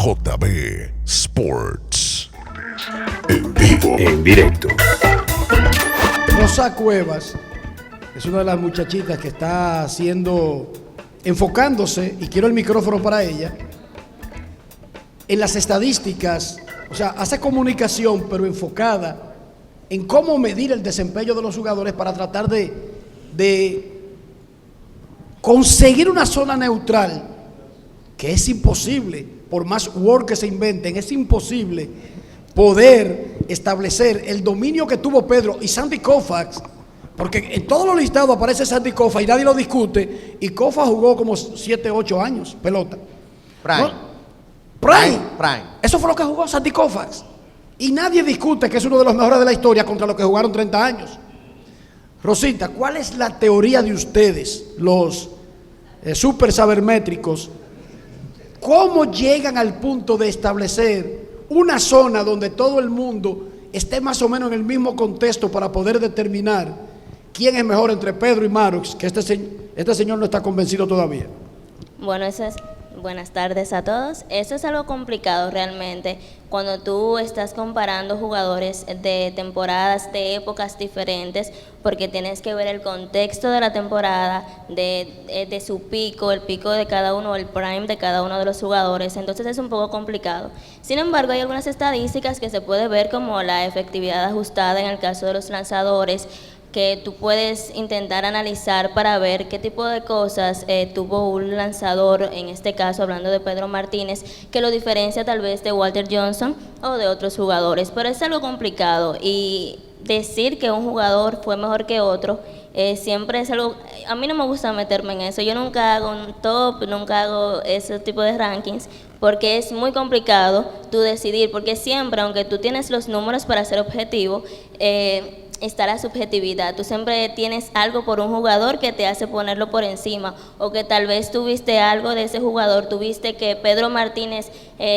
JB Sports. En vivo, en directo. Rosa Cuevas es una de las muchachitas que está enfocándose, y quiero el micrófono para ella, en las estadísticas. O sea, hace comunicación, pero enfocada en cómo medir el desempeño de los jugadores para tratar de conseguir una zona neutral, que es imposible, por más Word que se inventen, es imposible poder establecer el dominio que tuvo Pedro y Sandy Koufax, porque en todos los listados aparece Sandy Koufax y nadie lo discute, y Koufax jugó como 7, 8 años pelota. Prime. ¿No? Prime. Eso fue lo que jugó Sandy Koufax. Y nadie discute que es uno de los mejores de la historia contra los que jugaron 30 años. Rosita, ¿cuál es la teoría de ustedes, los super sabermétricos? ¿Cómo llegan al punto de establecer una zona donde todo el mundo esté más o menos en el mismo contexto para poder determinar quién es mejor entre Pedro y Marux, que este señor no está convencido todavía? Bueno, buenas tardes a todos. Eso es algo complicado realmente cuando tú estás comparando jugadores de temporadas, de épocas diferentes, porque tienes que ver el contexto de la temporada, de su pico, el pico de cada uno, el prime de cada uno de los jugadores. Entonces es un poco complicado. Sin embargo, hay algunas estadísticas que se puede ver, como la efectividad ajustada en el caso de los lanzadores, que tú puedes intentar analizar para ver qué tipo de cosas tuvo un lanzador, en este caso hablando de Pedro Martínez, que lo diferencia tal vez de Walter Johnson o de otros jugadores. Pero es algo complicado, y decir que un jugador fue mejor que otro siempre es algo, a mí no me gusta meterme en eso. Yo nunca hago un top, nunca hago ese tipo de rankings, porque es muy complicado tú decidir, porque siempre, aunque tú tienes los números para ser objetivo, está la subjetividad. Tú siempre tienes algo por un jugador que te hace ponerlo por encima, o que tal vez tuviste algo de ese jugador, tuviste que Pedro Martínez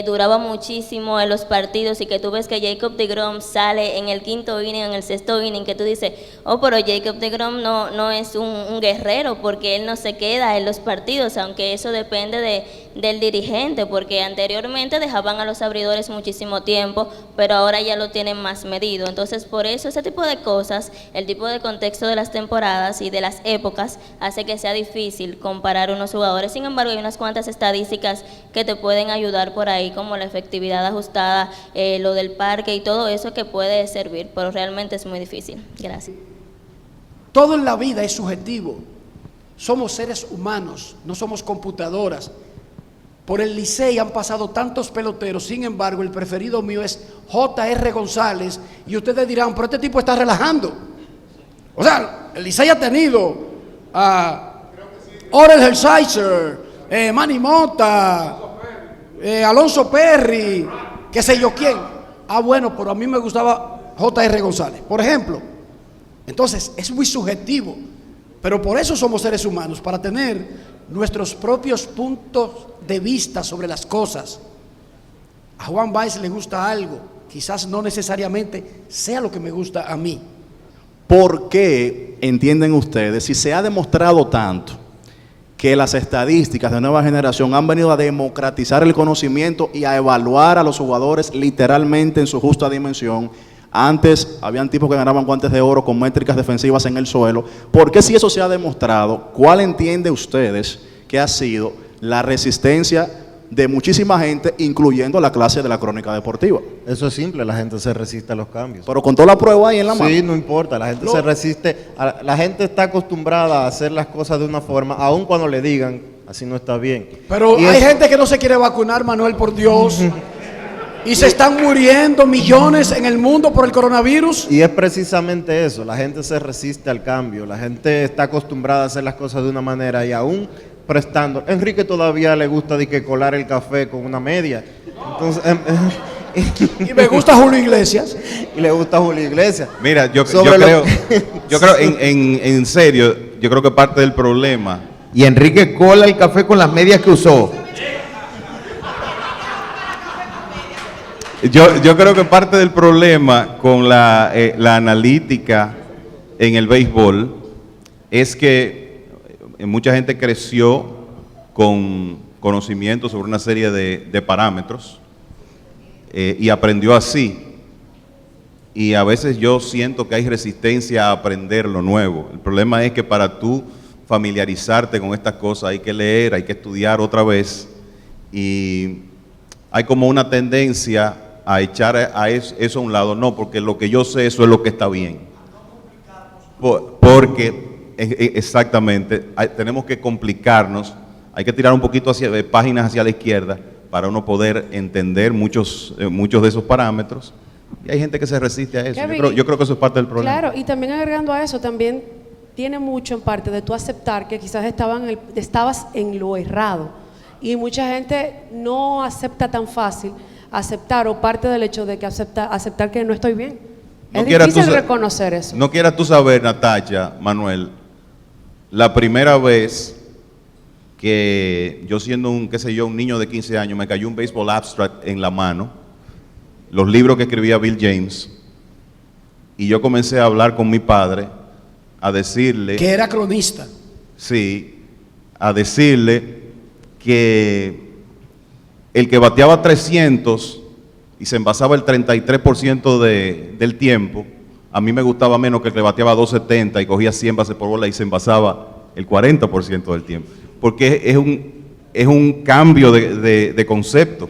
duraba muchísimo en los partidos, y que tú ves que Jacob deGrom sale en el quinto inning, en el sexto inning, que tú dices, oh, pero Jacob deGrom no es un guerrero, porque él no se queda en los partidos, aunque eso depende del dirigente, porque anteriormente dejaban a los abridores muchísimo tiempo, pero ahora ya lo tienen más medido. Entonces, por eso ese tipo de cosas, el tipo de contexto de las temporadas y de las épocas, hace que sea difícil comparar unos jugadores. Sin embargo, hay unas cuantas estadísticas que te pueden ayudar por ahí, como la efectividad ajustada, lo del parque y todo eso, que puede servir, pero realmente es muy difícil. Gracias. Todo en la vida es subjetivo. Somos seres humanos, no somos computadoras. Por el Licey han pasado tantos peloteros, sin embargo, el preferido mío es J.R. González, y ustedes dirán, pero este tipo está relajando. O sea, el Licey ha tenido a Orel Hershiser, Manny Mota, Alonso Perry, qué sé yo quién. Ah, bueno, pero a mí me gustaba J.R. González, por ejemplo. Entonces, es muy subjetivo, pero por eso somos seres humanos, para tener nuestros propios puntos de vista sobre las cosas. A Juan Baez le gusta algo, quizás no necesariamente sea lo que me gusta a mí. ¿Por qué entienden ustedes, si se ha demostrado tanto que las estadísticas de nueva generación han venido a democratizar el conocimiento y a evaluar a los jugadores literalmente en su justa dimensión? Antes habían tipos que ganaban guantes de oro con métricas defensivas en el suelo. ¿Por qué, si eso se ha demostrado, cuál entiende ustedes que ha sido la resistencia de muchísima gente, incluyendo la clase de la crónica deportiva? Eso es simple, la gente se resiste a los cambios. Pero con toda la prueba ahí en la mano. Sí, no importa, la gente se resiste. La gente está acostumbrada a hacer las cosas de una forma, aun cuando le digan, así no está bien. Pero hay gente que no se quiere vacunar, Manuel, por Dios. Y se están muriendo millones en el mundo por el coronavirus. Y es precisamente eso, la gente se resiste al cambio, la gente está acostumbrada a hacer las cosas de una manera, y aún prestando. Enrique todavía le gusta de que colar el café con una media. Entonces, y me gusta Julio Iglesias. Y le gusta Julio Iglesias. Mira, yo creo en serio, yo creo que parte del problema. Y Enrique cola el café con las medias que usó. Yo creo que parte del problema con la analítica en el béisbol es que mucha gente creció con conocimiento sobre una serie de parámetros y aprendió así. Y a veces yo siento que hay resistencia a aprender lo nuevo. El problema es que para tú familiarizarte con estas cosas hay que leer, hay que estudiar otra vez, y hay como una tendencia a echar eso a un lado. No, porque lo que yo sé, eso es lo que está bien. Porque, exactamente, tenemos que complicarnos, hay que tirar un poquito páginas hacia la izquierda para uno poder entender muchos de esos parámetros. Y hay gente que se resiste a eso. Kevin, Yo creo que eso es parte del problema. Claro, y también agregando a eso, también tiene mucho en parte de tú aceptar que quizás estabas en lo errado. Y mucha gente no acepta tan fácil aceptar, o parte del hecho de que aceptar que no estoy bien. Es difícil reconocer eso. No quieras tú saber, Natacha, Manuel, la primera vez que yo siendo un niño de 15 años, me cayó un baseball abstract en la mano, los libros que escribía Bill James, y yo comencé a hablar con mi padre, a decirle... Que era cronista. Sí, a decirle que el que bateaba 300 y se envasaba el 33% del tiempo, a mí me gustaba menos que el que bateaba 270 y cogía 100 bases por bola y se envasaba el 40% del tiempo. Porque es un cambio de concepto.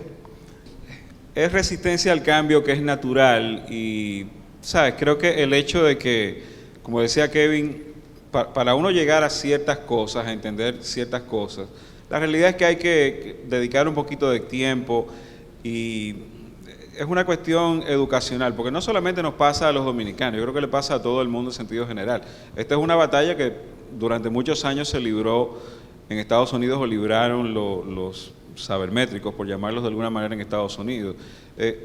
Es resistencia al cambio que es natural y, ¿sabes? Creo que el hecho de que, como decía Kevin, para uno llegar a ciertas cosas, a entender ciertas cosas, la realidad es que hay que dedicar un poquito de tiempo y es una cuestión educacional, porque no solamente nos pasa a los dominicanos, yo creo que le pasa a todo el mundo en sentido general. Esta es una batalla que durante muchos años se libró en Estados Unidos, o libraron los sabermétricos, por llamarlos de alguna manera, en Estados Unidos.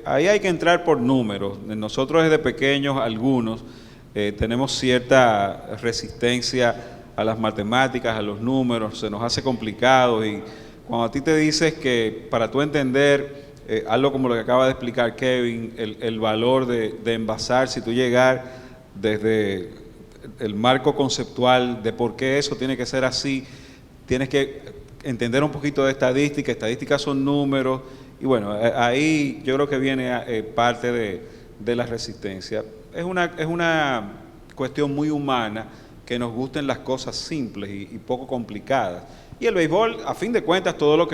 Ahí hay que entrar por números. Nosotros desde pequeños, algunos, tenemos cierta resistencia a las matemáticas, a los números, se nos hace complicado, y cuando a ti te dices que para tú entender algo como lo que acaba de explicar Kevin, el valor de envasar, si tú llegar desde el marco conceptual de por qué eso tiene que ser así, tienes que entender un poquito de estadística. Estadísticas son números, y bueno, ahí yo creo que viene parte de la resistencia. Es una cuestión muy humana que nos gusten las cosas simples y poco complicadas. Y el béisbol, a fin de cuentas, todo lo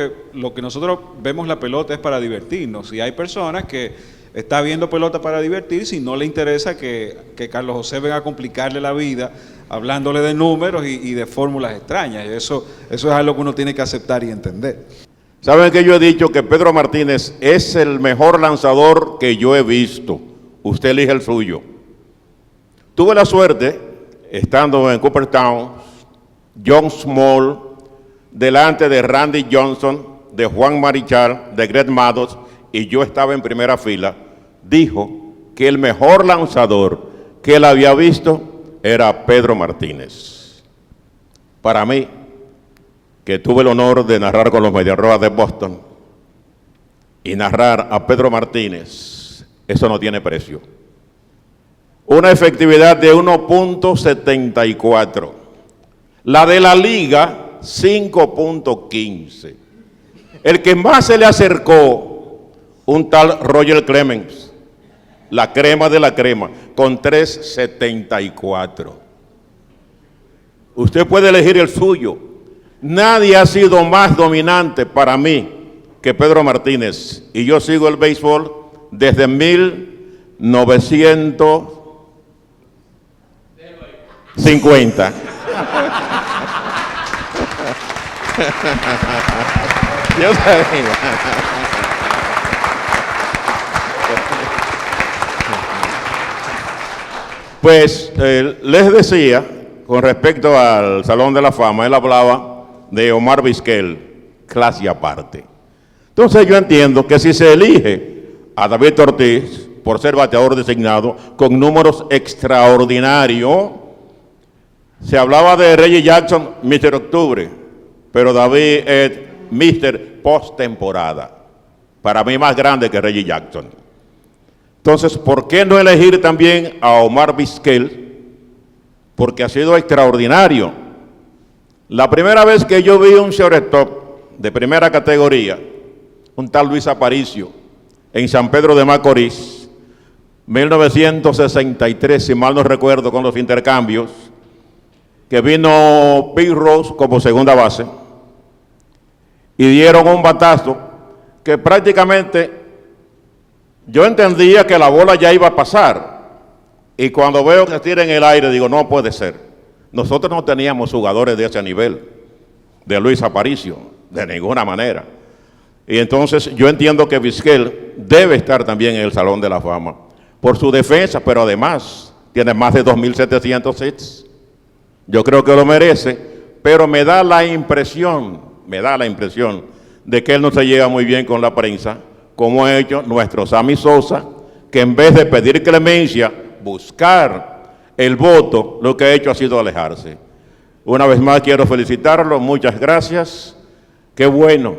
que nosotros vemos la pelota es para divertirnos. Y hay personas que están viendo pelota para divertirse y no le interesa que Carlos José venga a complicarle la vida hablándole de números y de fórmulas extrañas. Y eso es algo que uno tiene que aceptar y entender. Saben que yo he dicho que Pedro Martínez es el mejor lanzador que yo he visto. Usted elige el suyo. Tuve la suerte, estando en Cooperstown, John Small, delante de Randy Johnson, de Juan Marichal, de Greg Maddux, y yo estaba en primera fila, dijo que el mejor lanzador que él había visto era Pedro Martínez. Para mí, que tuve el honor de narrar con los Medias Rojas de Boston y narrar a Pedro Martínez, eso no tiene precio. Una efectividad de 1.74. La de la liga, 5.15. El que más se le acercó, un tal Roger Clemens, la crema de la crema, con 3.74. Usted puede elegir el suyo. Nadie ha sido más dominante para mí que Pedro Martínez. Y yo sigo el béisbol desde 1950. Yo sabía. Pues les decía, con respecto al Salón de la Fama, él hablaba de Omar Vizquel, clase aparte. Entonces yo entiendo que si se elige a David Ortiz por ser bateador designado con números extraordinarios, se hablaba de Reggie Jackson, Mr. Octubre, pero David es Mr. Postemporada. Para mí más grande que Reggie Jackson. Entonces, ¿por qué no elegir también a Omar Vizquel? Porque ha sido extraordinario. La primera vez que yo vi un shortstop de primera categoría, un tal Luis Aparicio, en San Pedro de Macorís, 1963, si mal no recuerdo, con los intercambios, que vino Pete Rose como segunda base, y dieron un batazo que prácticamente yo entendía que la bola ya iba a pasar, y cuando veo que tira en el aire, digo, no puede ser. Nosotros no teníamos jugadores de ese nivel, de Luis Aparicio, de ninguna manera. Y entonces yo entiendo que Vizquel debe estar también en el Salón de la Fama, por su defensa, pero además tiene más de 2.700 hits. Yo creo que lo merece, pero me da la impresión de que él no se lleva muy bien con la prensa, como ha hecho nuestro Sammy Sosa, que en vez de pedir clemencia, buscar el voto, lo que ha hecho ha sido alejarse. Una vez más quiero felicitarlo, muchas gracias. Qué bueno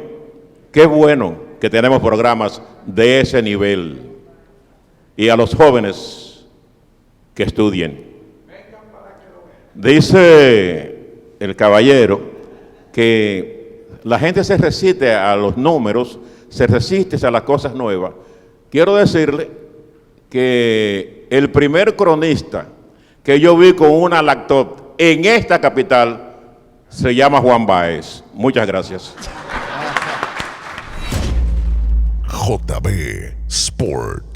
que tenemos programas de ese nivel. Y a los jóvenes que estudien. Dice el caballero que la gente se resiste a los números, se resiste a las cosas nuevas. Quiero decirle que el primer cronista que yo vi con una laptop en esta capital se llama Juan Báez. Muchas gracias. JB Sports.